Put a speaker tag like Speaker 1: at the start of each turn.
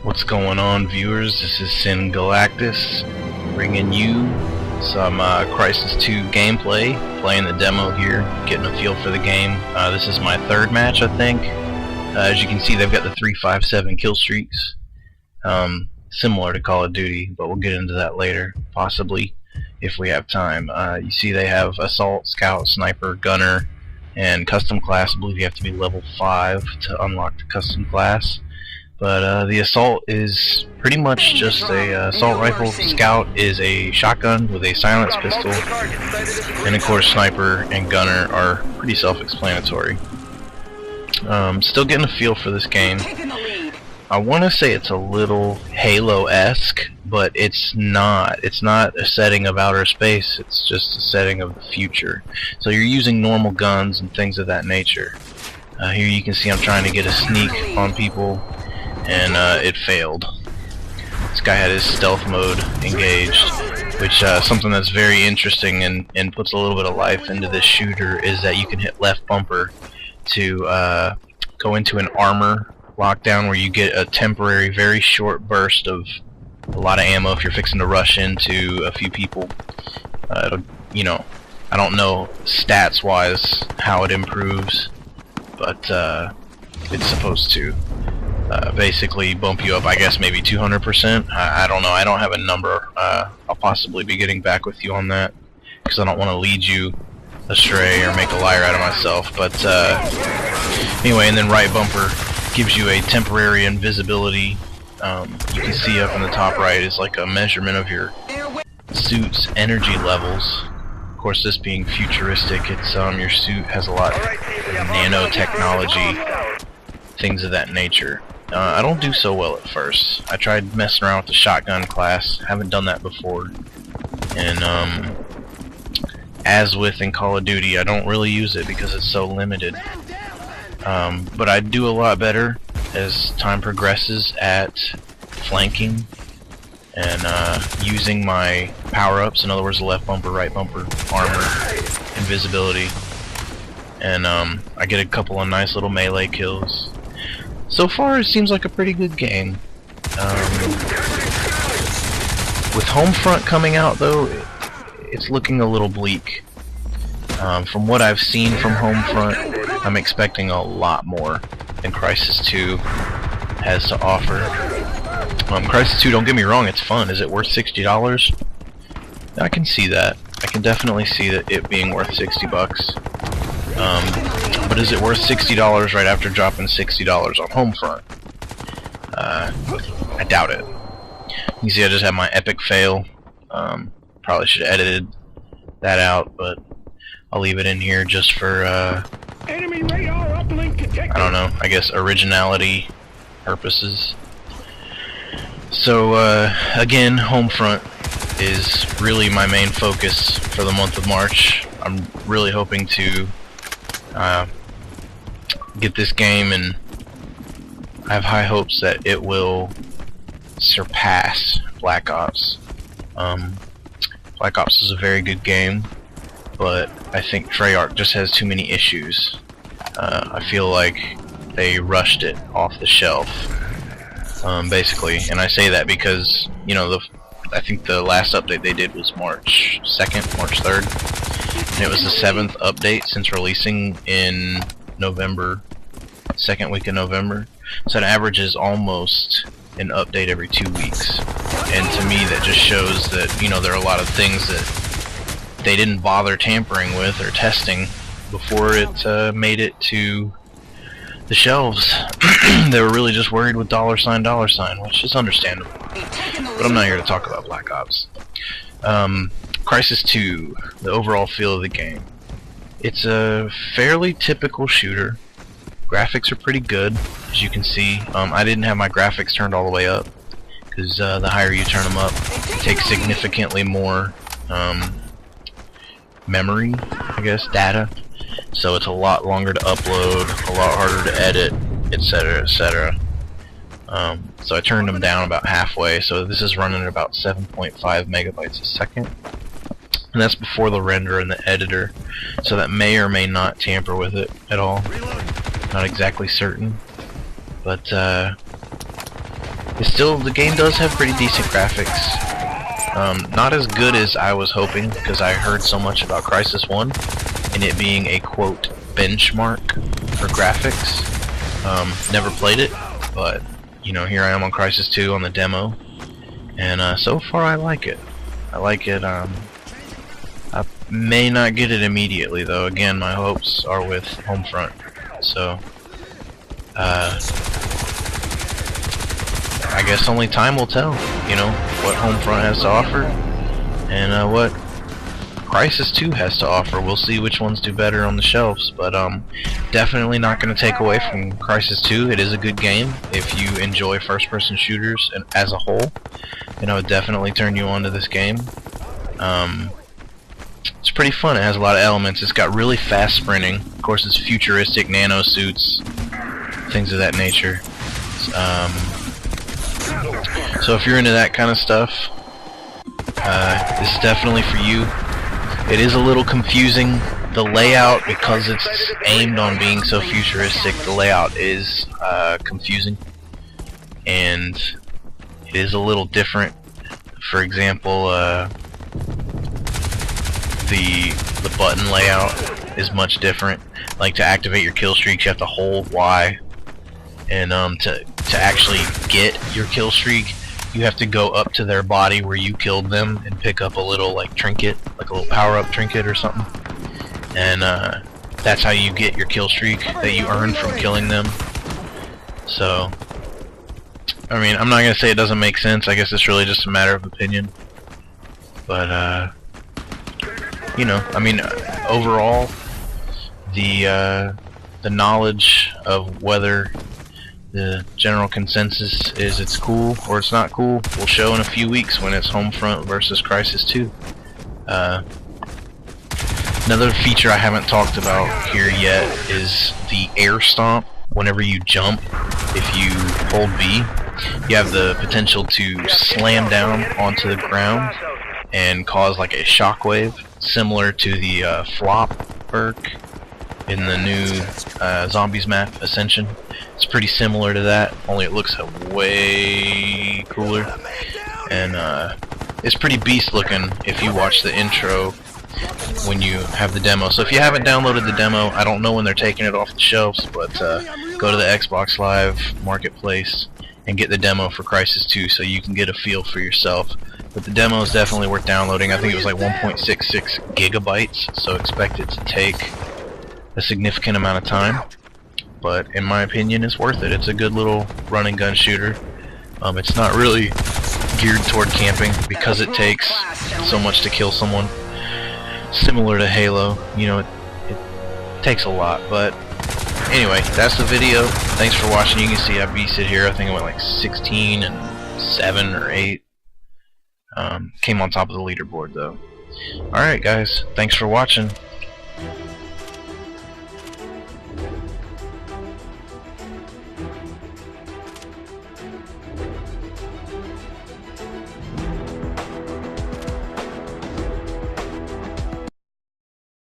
Speaker 1: What's going on, viewers? This is Sin Galactus, bringing you some Crysis 2 gameplay, playing the demo here, getting a feel for the game. This is my third match, I think. As you can see, they've got the 3-5-7 kill streaks, similar to Call of Duty, but we'll get into that later, possibly, if we have time. You see they have Assault, Scout, Sniper, Gunner, and Custom Class. I believe you have to be level 5 to unlock the Custom Class. But the Assault is pretty much just a assault rifle. Scout is a shotgun with a silenced pistol. And of course Sniper and Gunner are pretty self-explanatory. Still getting a feel for this game. I want to say it's a little Halo-esque, but it's not. It's not a setting of outer space, it's just a setting of the future. So you're using normal guns and things of that nature. Here you can see I'm trying to get a sneak on people, and it failed. This guy had his stealth mode engaged, which something that's very interesting and puts a little bit of life into this shooter is that you can hit left bumper to go into an armor lockdown where you get a temporary, very short burst of a lot of ammo if you're fixing to rush into a few people. It'll, you know, I don't know stats wise how it improves, but it's supposed to basically bump you up, I guess maybe 200%. I don't know, I don't have a number. I'll possibly be getting back with you on that, because I don't want to lead you astray or make a liar out of myself. But anyway, and then right bumper gives you a temporary invisibility. You can see up in the top right is like a measurement of your suit's energy levels. Of course, this being futuristic, it's your suit has a lot of nanotechnology, things of that nature. I don't do so well at first. I tried messing around with the shotgun class, haven't done that before. And as with in Call of Duty, I don't really use it because it's so limited. But I do a lot better as time progresses at flanking and using my power-ups, in other words, left bumper, right bumper, armor, invisibility. And I get a couple of nice little melee kills. So far, it seems like a pretty good game. With Homefront coming out, though, it's looking a little bleak. From what I've seen from Homefront, I'm expecting a lot more than Crysis 2 has to offer. Crysis 2, don't get me wrong, it's fun. Is it worth $60? I can see that. I can definitely see that it being worth $60. But is it worth $60 right after dropping $60 on Homefront? I doubt it. You see I just had my epic fail. Probably should have edited that out, but I'll leave it in here just for,
Speaker 2: Enemy radar uplink detected.
Speaker 1: I don't know, I guess originality purposes. So, again, Homefront is really my main focus for the month of March. I'm really hoping to get this game, and I have high hopes that it will surpass Black Ops. Black Ops is a very good game, but I think Treyarch just has too many issues. I feel like they rushed it off the shelf, basically, and I say that because, you know, I think the last update they did was March 2nd, March 3rd, and it was the 7th update since releasing in November, second week of November, so it averages almost an update every 2 weeks, and to me that just shows that, you know, there are a lot of things that they didn't bother tampering with or testing before it made it to the shelves. They were really just worried with $sign, which is understandable, but I'm not here to talk about Black Ops. Crysis 2, the overall feel of the game. It's a fairly typical shooter. Graphics are pretty good, as you can see. I didn't have my graphics turned all the way up, because the higher you turn them up, it takes significantly more memory, I guess, data. So it's a lot longer to upload, a lot harder to edit, etc., etc. So I turned them down about halfway, so this is running at about 7.5 megabytes a second. And that's before the render and the editor, so that may or may not tamper with it at all. Not exactly certain, but it's still, the game does have pretty decent graphics. Not as good as I was hoping, because I heard so much about Crysis 1 and it being a quote benchmark for graphics. Never played it, but you know, here I am on Crysis 2 on the demo, and so far I like it. I like it. I may not get it immediately though. Again, my hopes are with Homefront. So I guess only time will tell, you know, what Homefront has to offer and what Crysis 2 has to offer. We'll see which ones do better on the shelves, but definitely not going to take away from Crysis 2. It is a good game if you enjoy first-person shooters and as a whole. You know, it definitely turn you on to this game. It's pretty fun. It has a lot of elements. It's got really fast sprinting. Of course, it's futuristic nano suits, things of that nature. So if you're into that kind of stuff, this is definitely for you. It is a little confusing. The layout, because it's aimed on being so futuristic, the layout is confusing, and it is a little different. For example, the button layout is much different. Like, to activate your kill streaks, you have to hold Y, and to actually get your kill streak, you have to go up to their body where you killed them and pick up a little like trinket, like a little power-up trinket or something, and that's how you get your kill streak that you earn from killing them. So, I mean, I'm not gonna say it doesn't make sense. I guess it's really just a matter of opinion. But you know, I mean, overall, the knowledge of whether the general consensus is it's cool or it's not cool will show in a few weeks when it's Homefront versus Crysis 2. Another feature I haven't talked about here yet is the air stomp. Whenever you jump, if you hold B, you have the potential to slam down onto the ground and cause like a shockwave, similar to the flop perk in the new Zombies map, Ascension. It's pretty similar to that, only it looks way cooler, and it's pretty beast looking if you watch the intro when you have the demo. So if you haven't downloaded the demo, I don't know when they're taking it off the shelves, but go to the Xbox Live Marketplace and get the demo for Crysis 2 so you can get a feel for yourself. But the demo is definitely worth downloading. I think it was like 1.66 gigabytes, so expect it to take a significant amount of time. But in my opinion, it's worth it. It's a good little run and gun shooter. It's not really geared toward camping because it takes so much to kill someone. Similar to Halo, you know, it takes a lot. But anyway, that's the video. Thanks for watching. You can see I beasted here. I think I went like 16 and 7 or 8. Came on top of the leaderboard though. Alright guys, thanks for watching.